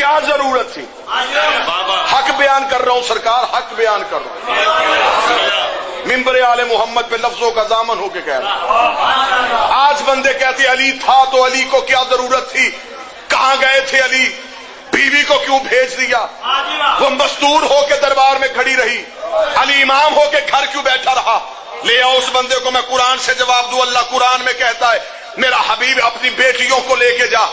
کیا ضرورت تھی؟ حق بیان کر رہا ہوں سرکار، حق بیان کر رہا ہوں، ممبر آل محمد پہ لفظوں کا دامن ہو کے کہہ رہا ہوں۔ آج بندے کہتے علی تھا تو علی کو کیا ضرورت تھی؟ کہاں گئے تھے علی؟ بیوی کو کیوں بھیج دیا؟ وہ مستور ہو کے دربار میں کھڑی رہی، علی امام ہو کے گھر کیوں بیٹھا رہا؟ لے آؤ اس بندے کو، میں قرآن سے جواب دوں۔ اللہ قرآن میں کہتا ہے میرا حبیب اپنی بیٹیوں کو لے کے جا،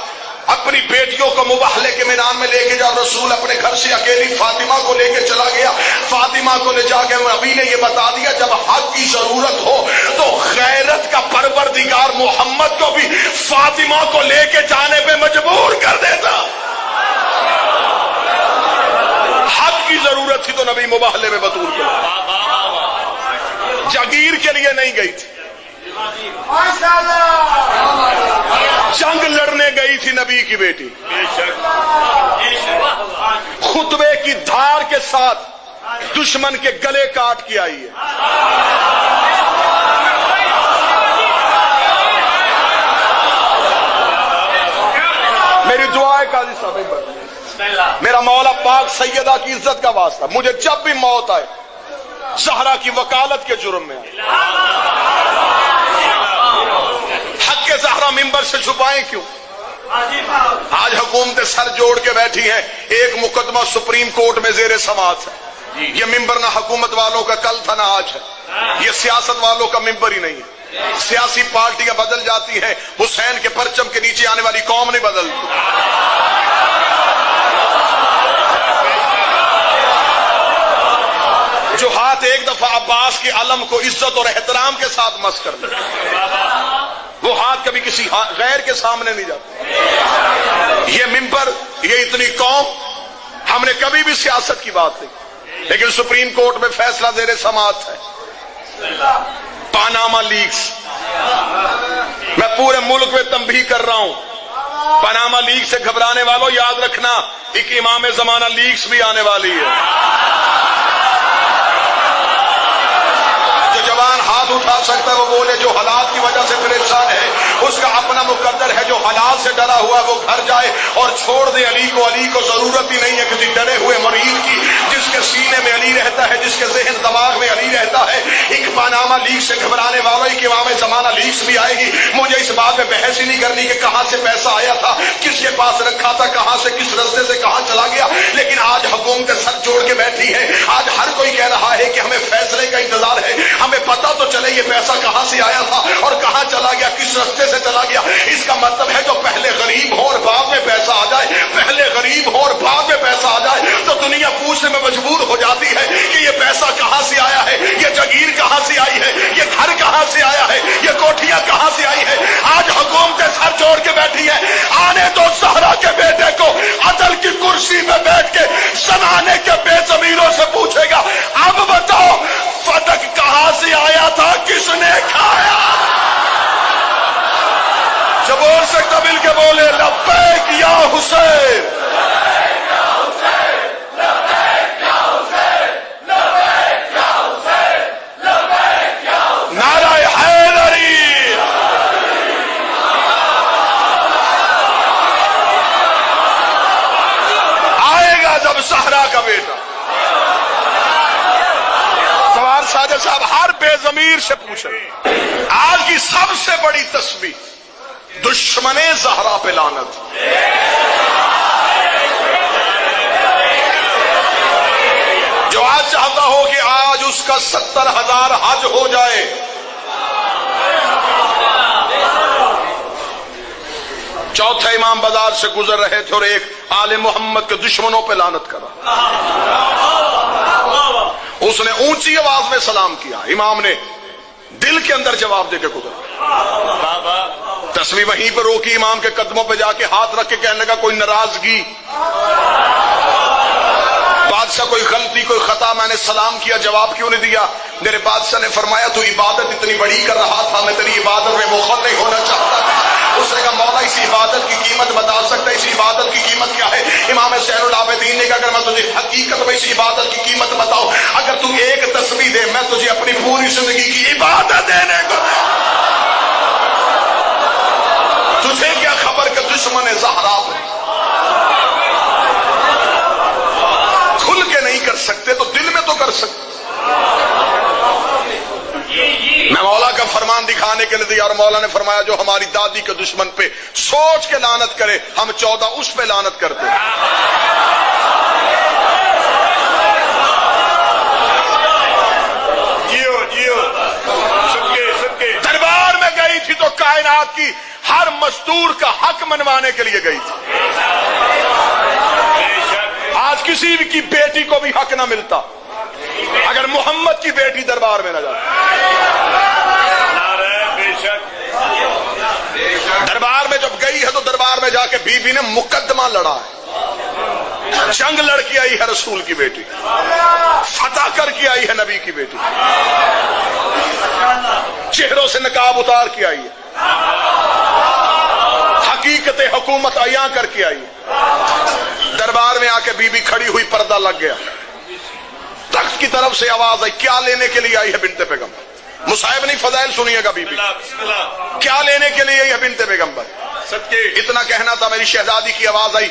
اپنی بیٹیوں کو مباہلے کے میدان میں لے کے جا۔ رسول اپنے گھر سے اکیلی فاطمہ کو لے کے چلا گیا، فاطمہ کو لے جا کے نبی نے یہ بتا دیا جب حق کی ضرورت ہو تو غیرت کا پروردگار محمد کو بھی فاطمہ کو لے کے جانے پہ مجبور کر دیتا۔ حق کی ضرورت تھی تو نبی مباہلے میں بطول کیا، جاگیر کے لیے نہیں گئی تھی، جنگ لڑنے گئی تھی نبی کی بیٹی، خطبے کی دھار کے ساتھ دشمن کے گلے کاٹ کے آئی ہے۔ میری دعا ہے قاضی صاحب، میرا مولا پاک سیدہ کی عزت کا واسطہ، مجھے جب بھی موت آئے زہرا کی وکالت کے جرم میں آئے، حق کے زہرا ممبر سے چھپائیں کیوں؟ آج حکومتیں سر جوڑ کے بیٹھی ہیں، ایک مقدمہ سپریم کورٹ میں زیر سماعت ہے۔ یہ ممبر نہ حکومت والوں کا کل تھا نہ آج ہے، یہ سیاست والوں کا ممبر ہی نہیں ہے۔ سیاسی پارٹیاں بدل جاتی ہیں، حسین کے پرچم کے نیچے آنے والی قوم نہیں بدلتی۔ جو ہاتھ ایک دفعہ عباس کے علم کو عزت اور احترام کے ساتھ مس کر دے، وہ ہاتھ کبھی کسی غیر کے سامنے نہیں جاتا۔ یہ ممبر، یہ اتنی قوم، ہم نے کبھی بھی سیاست کی بات نہیں، لیکن سپریم کورٹ میں فیصلہ زیر سماعت ہے۔ پاناما لیکس، میں پورے ملک میں تنبیہ کر رہا ہوں، پاناما لیک سے گھبرانے والوں یاد رکھنا ایک امام زمانہ لیکس بھی آنے والی ہے۔ جوان ہاتھ اٹھا سکتا ہے وہ بولے، جو حالات کی وجہ سے پریشان ہے اس کا اپنا مقدر ہے، جو حالات سے ڈرا ہوا وہ گھر جائے اور چھوڑ دے علی کو۔ علی کو ضرورت ہی نہیں ہے کسی ڈرے ہوئے مریض کی، جس کے سینے میں علی رہتا ہے، جس کے ذہن دماغ میں علی رہتا ہے۔ ایک پاناما لیک سے گھبرانے والا ایک امام زمانہ لیکس بھی آئے گی۔ مجھے اس بات میں بحث ہی نہیں کرنی کہ کہاں سے پیسہ آیا تھا، کس کے پاس رکھا تھا، کہاں سے کس رستے سے کہاں چلا گیا، لیکن آج حکومتیں سر جوڑ کے بیٹھی ہے۔ آج ہر کوئی کہہ رہا ہے کہ ہمیں فیصلے کا انتظار ہے، ہمیں پتہ تو چلے یہ پیسہ کہاں سے آیا تھا اور کہاں چلا گیا، کس رستے سے چلا گیا۔ اس کا مطلب ہے جو پہلے غریب ہو اور بعد میں پیسہ آ جائے، پہلے غریب ہو اور بعد میں پیسہ آ جائے تو دنیا پوچھنے میں مجبور ہو جاتی ہے کہ یہ پیسہ کہاں سے آیا ہے، یہ جاگیر کہاں سے آئی ہے، یہ گھر کہاں سے آیا ہے، یہ کوٹھیاں کہاں سے آئی ہے۔ آج حکومتیں سر جوڑ کے بیٹھی ہے، آنے دو زہرا کے بیٹے کو، عدل کی کرسی میں بیٹھ کے زمانے کے بے ضمیروں سے پوچھے گا اب بتاؤ فتق کہاں سے آیا تھا، کس نے کھایا؟ جب بول سکتا مل کے بولے لبیک یا حسین، نعرہ حیدری، آئے گا جب زہرا کا بیٹا۔ سوار ساجد صاحب ہر بے ضمیر سے پوچھے، آج کی سب سے بڑی تسبیح دشمن زہرا پہ لعنت۔ جو آج چاہتا ہو کہ آج اس کا 70,000 حج ہو جائے، چوتھے امام بازار سے گزر رہے تھے اور ایک آل محمد کے دشمنوں پہ لعنت کرا، اس نے اونچی آواز میں سلام کیا، امام نے دل کے اندر جواب دے کے گزرا۔ تسبیح وہیں پر روکی، امام کے قدموں پہ جا کے ہاتھ رکھ کے کہنے لگا کوئی ناراضگی، بادشاہ کوئی غلطی کوئی خطا، میں نے سلام کیا جواب کیوں نہیں دیا؟ میرے بادشاہ نے فرمایا تو عبادت اتنی بڑی کر رہا تھا، میں تیری عبادت میں مخل نہیں ہونا چاہتا تھا۔ اس نے کہا مولا اس عبادت کی قیمت بتا سکتا ہے، اس عبادت کی قیمت کیا ہے؟ امام زین العابدین نے کہا اگر میں تجھے حقیقت میں اس عبادت کی قیمت بتاؤں، اگر تو ایک تسبیح دے میں تجھے اپنی پوری زندگی کی عبادت دینے کو۔ تجھے کیا خبر کہ دشمن زہرا پہ بڑھانے کے لیے دیا، اور مولا نے فرمایا جو ہماری دادی کے دشمن پہ سوچ کے لعنت کرے ہم 14 اس پہ لعنت کرتے ہیں۔ دربار میں گئی تھی تو کائنات کی ہر مزدور کا حق منوانے کے لیے گئی تھی۔ آج کسی بھی کی بیٹی کو بھی حق نہ ملتا اگر محمد کی بیٹی دربار میں نہ جاتی۔ دربار میں جب گئی ہے تو دربار میں جا کے بی بی نے مقدمہ لڑا ہے، جنگ لڑ کے آئی ہے رسول کی بیٹی، فتح کر کے آئی ہے نبی کی بیٹی، چہروں سے نقاب اتار کے آئی ہے، حقیقت حکومت عیاں کر کے آئی ہے۔ دربار میں آ کے بی بی کھڑی ہوئی، پردہ لگ گیا، تخت کی طرف سے آواز آئی، کیا لینے کے لیے آئی ہے بنت پیغمبر؟ مصائب نہیں، فضائل سنیے گا بی بی کیا لینے کے لیے آئی ہے بنت پیغمبر؟ اتنا کہنا تھا، میری شہزادی کی آواز آئی،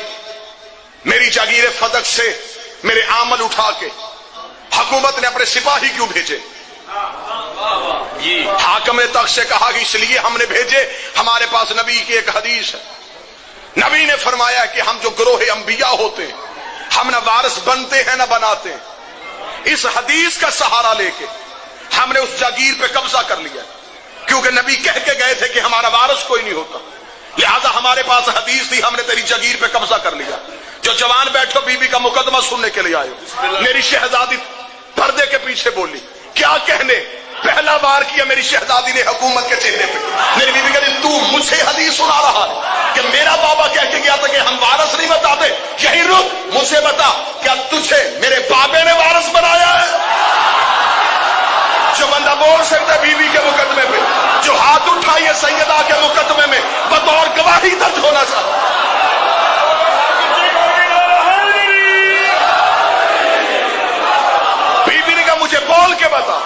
میری جاگیر فدق سے میرے عمل اٹھا کے حکومت نے اپنے سپاہی کیوں بھیجے؟ حاکم نے تخت سے کہا کہ اس لیے ہم نے بھیجے، ہمارے پاس نبی کی ایک حدیث ہے، نبی نے فرمایا کہ ہم جو گروہ انبیاء ہوتے ہیں ہم نہ وارث بنتے ہیں نہ بناتے ہیں، اس حدیث کا سہارا لے کے ہم نے اس جاگیر پہ قبضہ کر لیا، کیونکہ نبی کہہ کے گئے تھے کہ ہمارا وارث کوئی نہیں ہوتا، لہذا ہمارے پاس حدیث تھی، ہم نے تیری جاگیر پہ قبضہ کر لیا۔ جو جوان بیٹھو بی بی کا مقدمہ سننے کے لیے آئے ہو۔ میری شہزادی پردے کے پیچھے بولی، کیا کہنے؟ پہلا بار کیا میری شہزادی نے حکومت کے چہرے پہ۔ میری بیوی کہتی تو مجھے حدیث سنا رہا ہے کہ میرا بابا کہہ کے گیا تھا کہ ہم وارث نہیں بتاتے، یہی رک، مجھے بتا کیا تجھے میرے بابے نے وارث بنایا ہے؟ جو بندہ بول سکتا ہے بیوی کے مقدمے پہ، جو ہاتھ اٹھائیے سیدہ کے مقدمے میں بطور گواہی درج ہونا چاہتا۔ بیوی نے کہا مجھے بول کے بتا،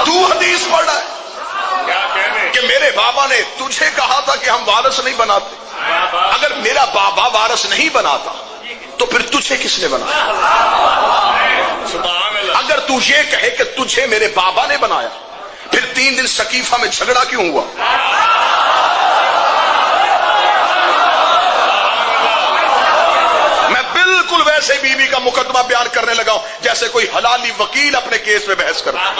تو حدیث پڑھ رہا ہے کہ میرے بابا نے تجھے کہا تھا کہ ہم وارث نہیں بناتے، اگر میرا بابا وارث نہیں بناتا تو پھر تجھے کس نے بنایا؟ اگر تو یہ کہے کہ تجھے میرے بابا نے بنایا، پھر 3 دن سقیفہ میں جھگڑا کیوں ہوا؟ میں بالکل ویسے بی بی کا مقدمہ بیان کرنے لگا ہوں جیسے کوئی حلالی وکیل اپنے کیس میں بحث کرتا۔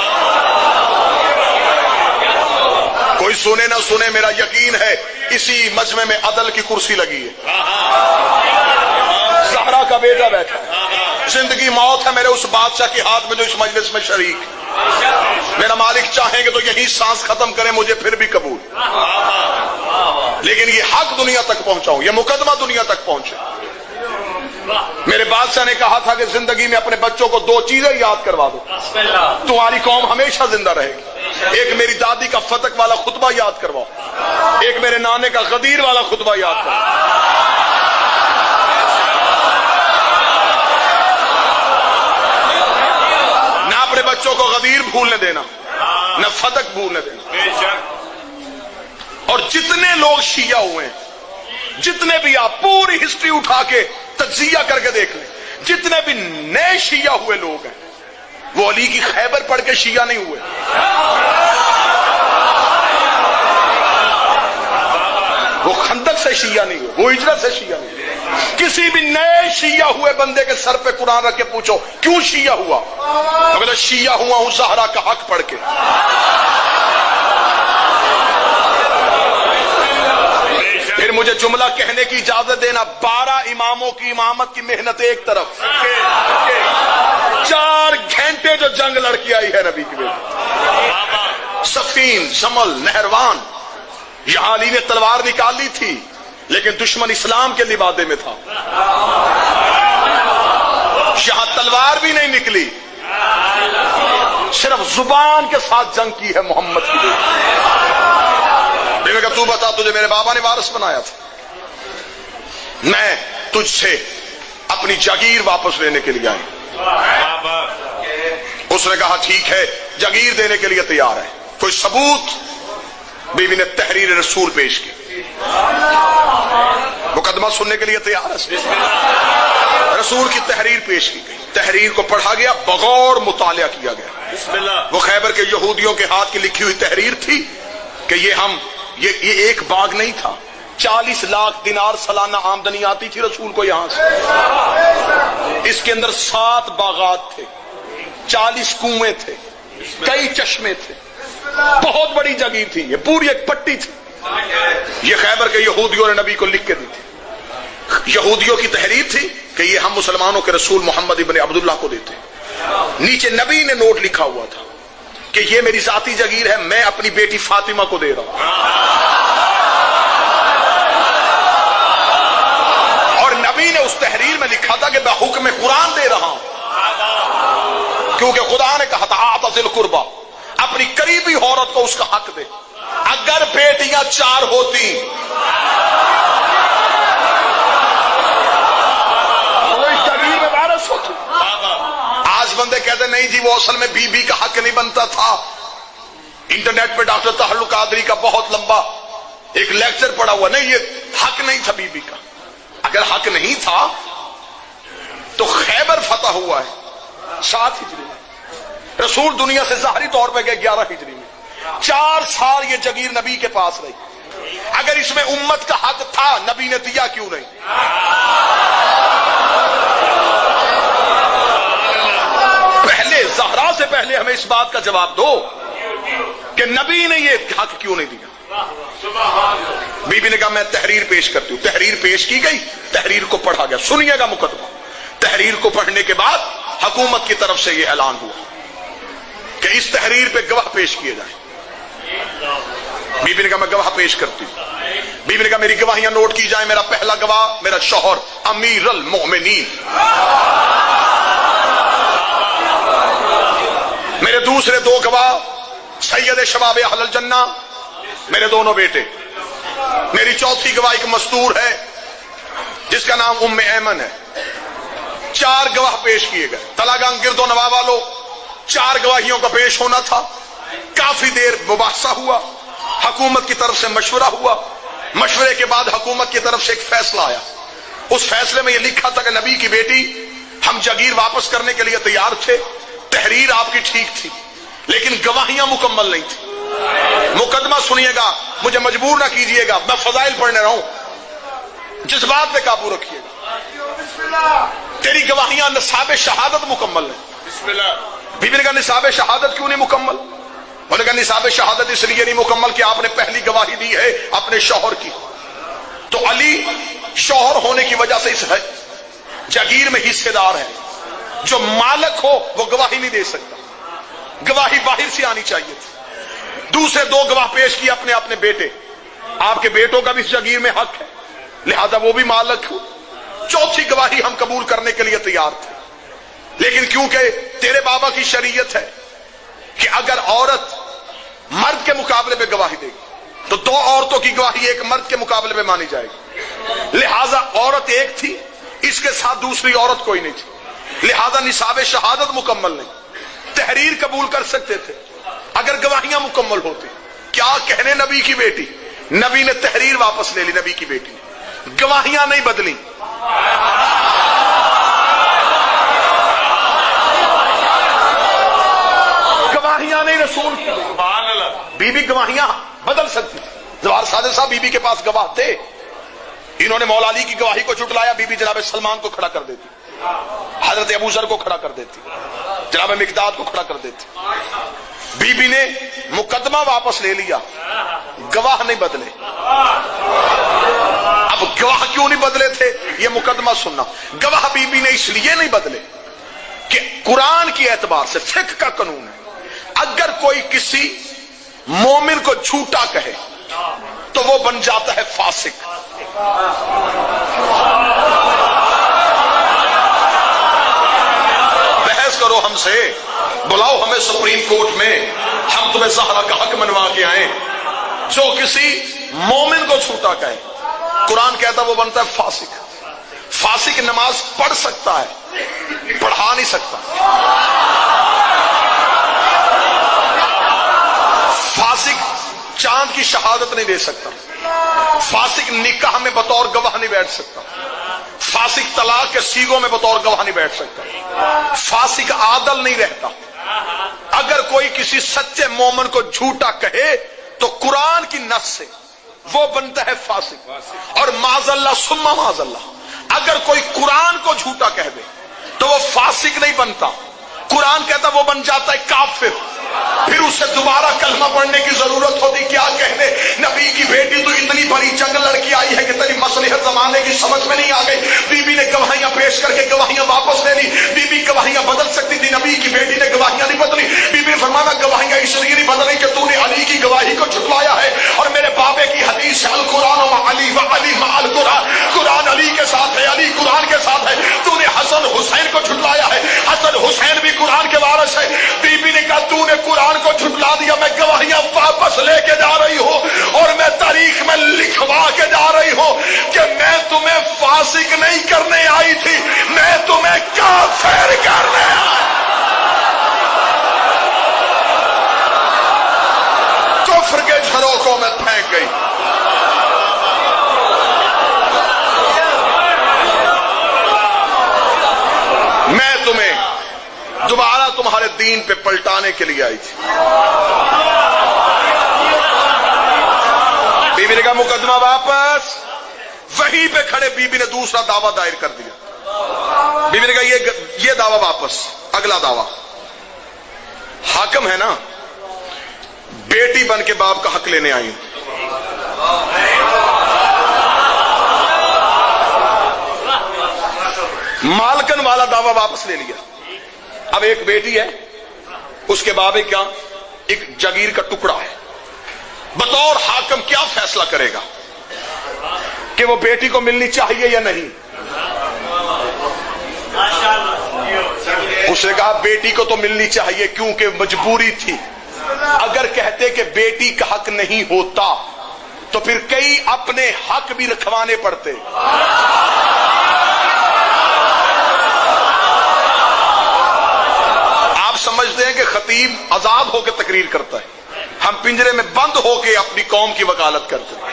کوئی سنے نہ سنے، میرا یقین ہے اسی مجمع میں عدل کی کرسی لگی ہے، زہرا کا بیٹا بیٹھا ہے، زندگی موت ہے میرے اس بادشاہ کے ہاتھ میں جو اس مجلس میں شریک، میرا مالک چاہیں گے تو یہی سانس ختم کریں، مجھے پھر بھی قبول، لیکن یہ حق دنیا تک پہنچاؤں، یہ مقدمہ دنیا تک پہنچے۔ میرے بادشاہ نے کہا تھا کہ زندگی میں اپنے بچوں کو 2 چیزیں یاد کروا دو، تمہاری قوم ہمیشہ زندہ رہے گی، ایک میری دادی کا فتق والا خطبہ یاد کرواؤ، ایک میرے نانے کا غدیر والا خطبہ یاد کرواؤ۔ نہ اپنے بچوں کو غدیر بھولنے دینا، نہ فتق بھولنے دینا۔ اور جتنے لوگ شیعہ ہوئے ہیں، جتنے بھی آپ پوری ہسٹری اٹھا کے تجزیہ کر کے دیکھ لیں، جتنے بھی نئے شیعہ ہوئے لوگ ہیں وہ علی کی خیبر پڑھ کے شیعہ نہیں ہوئے، وہ خندق سے شیعہ نہیں ہوئے، وہ ہجرت سے شیعہ نہیں ہوئے۔ کسی بھی نئے شیعہ ہوئے بندے کے سر پہ قرآن رکھ کے پوچھو کیوں شیعہ ہوا، تو کہتا شیعہ ہوا ہوں زہرا کا حق پڑھ کے۔ پھر مجھے جملہ کہنے کی اجازت دینا، 12 اماموں کی امامت کی محنت ایک طرف، 4 گھنٹے جو جنگ لڑ کے آئی ہے نبی کی بیٹی، صفین، جمل، نہروان، یہاں علی نے تلوار نکالی تھی لیکن دشمن اسلام کے لبادے میں تھا، یہاں تلوار بھی نہیں نکلی، صرف زبان کے ساتھ جنگ کی ہے محمد کی بیٹی۔ میں کہا تو بتا تجھے میرے بابا نے وارث بنایا تھا، میں تجھ سے اپنی جاگیر واپس لینے کے لیے آئی۔ اس نے کہا ٹھیک ہے جاگیر دینے کے لیے تیار ہے، کوئی ثبوت؟ بیوی نے تحریر رسول پیش کی، مقدمہ سننے کے لیے تیار ہے، رسول کی تحریر پیش کی گئی، تحریر کو پڑھا گیا، بغور مطالعہ کیا گیا، وہ خیبر کے یہودیوں کے ہاتھ کی لکھی ہوئی تحریر تھی کہ یہ ایک باغ نہیں تھا، 40 لاکھ دینار سالانہ آمدنی آتی تھی رسول کو یہاں سے۔ اس کے اندر 7 باغات تھے، 40 کنویں تھے، کئی چشمے تھے، بہت بڑی جگہ تھی، یہ پوری ایک پٹی تھی۔ یہ خیبر کے یہودیوں نے نبی کو لکھ کے دی تھی۔ یہودیوں کی تحریر تھی کہ یہ ہم مسلمانوں کے رسول محمد ابن عبداللہ کو دیتے ہیں۔ نیچے نبی نے نوٹ لکھا ہوا تھا کہ یہ میری ذاتی جگیر ہے، میں اپنی بیٹی فاطمہ کو دے رہا ہوں۔ اور نبی نے اس تحریر میں لکھا تھا کہ میں حکم قرآن دے رہا ہوں، کیونکہ خدا نے کہا تھا آت ذی القربی، اپنی قریبی عورت کو اس کا حق دے۔ اگر بیٹیاں 4 ہوتی ہوتی۔ آج بندے کہتے نہیں جی وہ اصل میں بی بی کا حق نہیں بنتا تھا۔ انٹرنیٹ پہ ڈاکٹر طاہر القادری کا بہت لمبا ایک لیکچر پڑا ہوا، نہیں یہ حق نہیں تھا بی بی کا۔ اگر حق نہیں تھا تو خیبر فتح ہوا ہے 7 ہجری میں، رسول دنیا سے ظاہری طور پہ گئے 11 ہجری میں، 4 سال یہ جگیر نبی کے پاس رہی۔ اگر اس میں امت کا حق تھا نبی نے دیا کیوں نہیں؟ زہرا سے پہلے ہمیں اس بات کا جواب دو کہ نبی نے یہ حق کیوں نہیں دیا؟ بی بی نے کہا میں تحریر پیش کرتی ہوں۔ تحریر پیش کی گئی، تحریر کو پڑھا گیا۔ سنیے گا مقدمہ۔ تحریر کو پڑھنے کے بعد حکومت کی طرف سے یہ اعلان ہوا کہ اس تحریر پہ گواہ پیش کیے جائیں۔ بی بی نے کہا میں گواہ پیش کرتی ہوں۔ بی بی نے کہا میری گواہیاں نوٹ کی جائیں۔ میرا پہلا گواہ میرا شوہر امیر المؤمنین، میرے دوسرے 2 گواہ سید شباب اہل الجنہ، میرے دونوں بیٹے۔ میری چوتھی گواہ ایک مستور ہے جس کا نام ام ایمن ہے۔ 4 گواہ پیش کیے گئے۔ تلاگنگ گرد و نواح والوں، 4 گواہیوں کا پیش ہونا تھا۔ کافی دیر مباحثہ ہوا، حکومت کی طرف سے مشورہ ہوا، مشورے کے بعد حکومت کی طرف سے ایک فیصلہ آیا۔ اس فیصلے میں یہ لکھا تھا کہ نبی کی بیٹی ہم جگیر واپس کرنے کے لیے تیار تھے، تحریر آپ کی ٹھیک تھی لیکن گواہیاں مکمل نہیں تھی۔ مقدمہ سنیے گا، مجھے مجبور نہ کیجئے گا، میں فضائل پڑھنے رہا ہوں، جذبات پہ قابو رکھیے گا۔ تیری گواہیاں نصاب شہادت مکمل نہیں۔ بی بی نے کہا نصاب شہادت کیوں نہیں مکمل؟ انہوں نے کہا نصاب شہادت اس لیے نہیں مکمل کہ آپ نے پہلی گواہی دی ہے اپنے شوہر کی، تو علی شوہر ہونے کی وجہ سے اس جگیر میں حصے دار ہے، جو مالک ہو وہ گواہی نہیں دے سکتا، گواہی باہر سے آنی چاہیے تھی۔ دوسرے 2 گواہ پیش کیے اپنے بیٹے، آپ کے بیٹوں کا بھی اس جگیر میں حق ہے لہذا وہ بھی مالک ہو۔ چوتھی گواہی ہم قبول کرنے کے لیے تیار تھے لیکن کیونکہ تیرے بابا کی شریعت ہے کہ اگر عورت مرد کے مقابلے میں گواہی دے گی تو 2 عورتوں کی گواہی ایک مرد کے مقابلے میں مانی جائے گی، لہذا عورت ایک تھی، اس کے ساتھ دوسری عورت کوئی نہیں تھی، لہذا نصاب شہادت مکمل نہیں۔ تحریر قبول کر سکتے تھے اگر گواہیاں مکمل ہوتی۔ کیا کہنے نبی کی بیٹی، نبی نے تحریر واپس لے لی، نبی کی بیٹی نے گواہیاں نہیں بدلی۔ گواہیاں نہیں رسول کی، بی بی گواہیاں بدل سکتی تھی۔ زوار صادق صاحب بی بی کے پاس گواہ تھے، انہوں نے مولا علی کی گواہی کو جھٹلایا، بی بی جناب سلمان کو کھڑا کر دیتی، حضرت ابو ذر کو کھڑا کر دیتی، جناب مقداد کو کھڑا کر دیتی۔ بی بی نے مقدمہ واپس لے لیا، گواہ نہیں بدلے۔ اب گواہ کیوں نہیں بدلے تھے یہ مقدمہ سننا۔ گواہ بی بی نے اس لیے نہیں بدلے کہ قرآن کی اعتبار سے فقہ کا قانون ہے، اگر کوئی کسی مومن کو جھوٹا کہے تو وہ بن جاتا ہے فاسق۔ بحث کرو ہم سے، بلاؤ ہمیں سپریم کورٹ میں، ہم تمہیں زہرا کا حق منوا کے آئیں۔ جو کسی مومن کو جھوٹا کہے قرآن کہتا وہ بنتا ہے فاسق۔ فاسق نماز پڑھ سکتا ہے، پڑھا نہیں سکتا۔ فاسق چاند کی شہادت نہیں دے سکتا، فاسق نکاح میں بطور گواہ نہیں بیٹھ سکتا، فاسق طلاق کے سیغوں میں بطور گواہ نہیں بیٹھ سکتا، فاسق عادل نہیں رہتا۔ کوئی کسی سچے مومن کو جھوٹا کہے تو قرآن کی نص سے وہ بنتا ہے فاسق، اور معاذ اللہ ثم معاذ اللہ اگر کوئی قرآن کو جھوٹا کہہ دے تو وہ فاسق نہیں بنتا، قرآن کہتا وہ بن جاتا ہے کافر، پھر اسے دوبارہ کلمہ پڑھنے کی ضرورت ہوتی، کیا کہنے نبی کی بیٹی تو اتنی بڑی جنگ لڑکی آئی ہے کہ تیری مصلحت زمانے کی سمجھ میں نہیں آ گئی، بی بی نے گواہیاں پیش کر کے گواہیاں واپس لے لی، بی بی گواہیاں بدل سکتی تھی، نبی کی بیٹی نے گواہیاں نہیں بدلی، بی بی نے فرمایا گواہیاں اس لیے نہیں بدلی کہ تو نے علی کی گواہی کو جھٹلایا ہے، اور میرے بابے کی حدیث ہے القرآن و علی و علی مع القرآن، قرآن علی کے ساتھ ہے، علی قرآن کے ساتھ ہے، تو نے حسن حسین کو جھٹلایا ہے، حسن حسین بھی قرآن کے وارث ہے، بی بی نے کہا تو نے قرآن کو جھٹلا دیا، میں گواہیاں واپس لے کے جا رہی ہوں اور میں تاریخ میں لکھوا کے جا رہی ہوں کہ میں تمہیں فاسق نہیں کرنے آئی تھی، میں تمہیں کافر کرنے آئی، کفر کے جھروکوں میں پھینک گئی۔ میں تمہیں دوبارہ تمہارے دین پہ پلٹانے کے لیے آئی تھی۔ بی بی نے کہا مقدمہ واپس، وہیں پہ کھڑے بی بی نے دوسرا دعویٰ دائر کر دیا، بی بی نے کہا یہ دعویٰ واپس، اگلا دعویٰ، حاکم ہے نا، بیٹی بن کے باپ کا حق لینے آئی ہوں، مالکن والا دعویٰ واپس لے لیا، اب ایک بیٹی ہے، اس کے بابے کیا ایک جگیر کا ٹکڑا ہے، بطور حاکم کیا فیصلہ کرے گا کہ وہ بیٹی کو ملنی چاہیے یا نہیں؟ اس نے کہا بیٹی کو تو ملنی چاہیے کیونکہ مجبوری تھی، اگر کہتے کہ بیٹی کا حق نہیں ہوتا تو پھر کئی اپنے حق بھی رکھوانے پڑتے۔ سمجھتے ہیں کہ خطیب آزاد ہو کے تقریر کرتا ہے، ہم پنجرے میں بند ہو کے اپنی قوم کی وکالت کرتے ہیں۔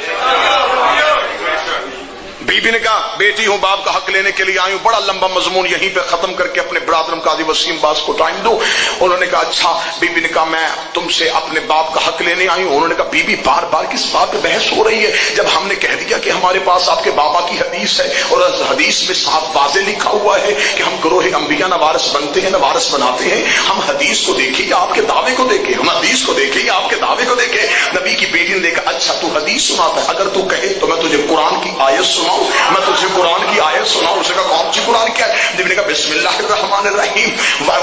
بی بی نے کہا بیٹی ہوں، باپ کا حق لینے کے لیے آئی ہوں، بڑا لمبا مضمون یہیں پہ ختم کر کے اپنے برادرم قاضی وسیم باز کو ٹائم دو۔ انہوں نے کہا اچھا، بی بی نے کہا میں تم سے اپنے باپ کا حق لینے آئی ہوں۔ انہوں نے کہا بی بی بار بار کس بات پہ بحث ہو رہی ہے، جب ہم نے کہہ دیا کہ ہمارے پاس آپ کے بابا کی حدیث ہے اور حدیث میں صاف واضح لکھا ہوا ہے کہ ہم گروہ انبیاء نہ وارث بنتے ہیں نہ وارث بناتے ہیں، ہم حدیث کو دیکھیں یا آپ کے دعوے کو دیکھیں، ہم حدیث کو دیکھیں یا آپ کے دعوے کو دیکھیں۔ نبی کی بیٹی نے دیکھا اچھا تو حدیث سناتا ہے، اگر تو کہے تو میں تجھے قرآن کی آیت سناؤں، میں تجھے قرآن کی آیت سناؤں۔ اس نے کہا کون سی قرآن کیا ہے؟ نبی نے کہا بسم اللہ الرحمن الرحیم،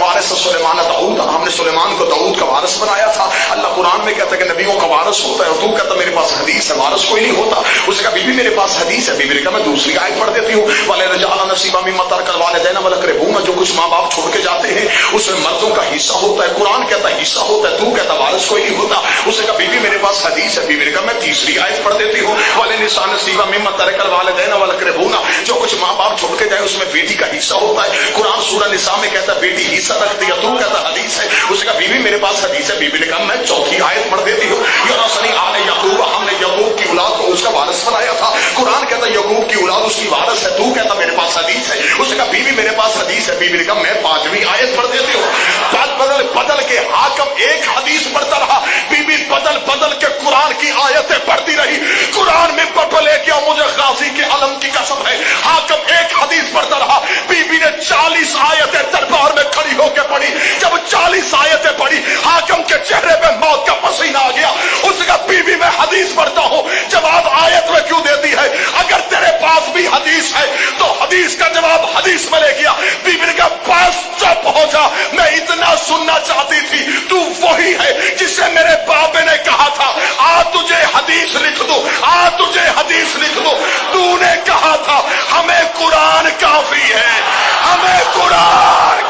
وارث سلیمان داؤد، ہم نے سلیمان کو داؤد کا وارث بنایا تھا، اللہ قرآن میں کہتا ہے کہ نبیوں کا وارث ہوتا ہے، اور تو کہتا میرے پاس حدیث ہے وارث کوئی نہیں ہوتا۔ اس نے کہا بی بی میرے پاس حدیث ہے، بی بی نے کہا میں دوسری آیت پڑھ دیتی ہوں، وَلِلرِّجَالِ نَصِیبٌ مِّمَّا تَرَكَ الْوَالِدَانُ وَالْأَقْرَبُونَ، جو کچھ ماں باپ چھوڑ کے جاتے ہیں اس میں مردوں کا حصہ ہوتا ہے، قرآن کہتا ہے حصہ ہوتا ہے، تو کہتا وارث کوئی نہیں ہوتا۔ اس نے کہا بی بی میرے پاس حدیث ہے، بی بی نے کہا میں تیسری آیت پڑھ دیتی ہوں، وَلِلنِّسَاءِ نَصِیبٌ مِّمَّا تَرَكَ الْوَالِدَانُ وَالْأَقْرَبُونَ، جو کچھ ماں باپ چھوڑ کے جائے اس میں بیٹی کا حصہ ہوتا ہے، قرآن سورہ نساء میں کہتا ہے بیٹی حصہ رکھتی ہے، تو کہتا حدیث ہے۔ اس نے کہا بی بی میرے پاس حدیث ہے، بی بی نے کہا میں چوتھی آیت پڑھ دیتی ہوں، یورثنی آل یعقوب، ہم نے یعقوب کی اولاد کو اس کا وارث بنایا تھا، قرآن کہتا ہے یعقوب کی اولاد اس کی وارث ہے، تو کہتا میرے پاس حدیث ہے۔ اس نے کہا بی بی میرے پاس حدیث ہے، بی بی نے کہا میں پانچویں آیت پڑھ دیتی ہوں۔ بدل بدل کے حاکم ایک حدیث پڑھتا رہا، بی بی بدل بدل کے قرآن کی آیتیں پڑھتی رہی، قرآن میں پڑھ لے کے مجھے غازی کے علم کی قسم ہے، حاکم ایک حدیث پڑھتا رہا، بی بی نے 40 آیتیں دربار میں کھڑی ہو کے پڑھی، جب 40 آیتیں پڑھی حاکم کے چہرے پہ موت کا پسینہ آ گیا۔ اس نے کہا بی بی میں حدیث پڑھتا ہوں، جواب آیت میں کیوں دیتی ہے؟ اگر تیرے پاس بھی حدیث ہے تو حدیث کا جواب حدیث میں لے گیا۔ بی بی نے کہا بس چپ ہو جا، میں اتنا سننا چاہتی تھی، تو وہی ہے جسے میرے بابے نے کہا تھا آ تجھے حدیث لکھ دو، آ تجھے حدیث لکھ دو، تو نے کہا تھا ہمیں قرآن کافی ہے، ہمیں قرآن۔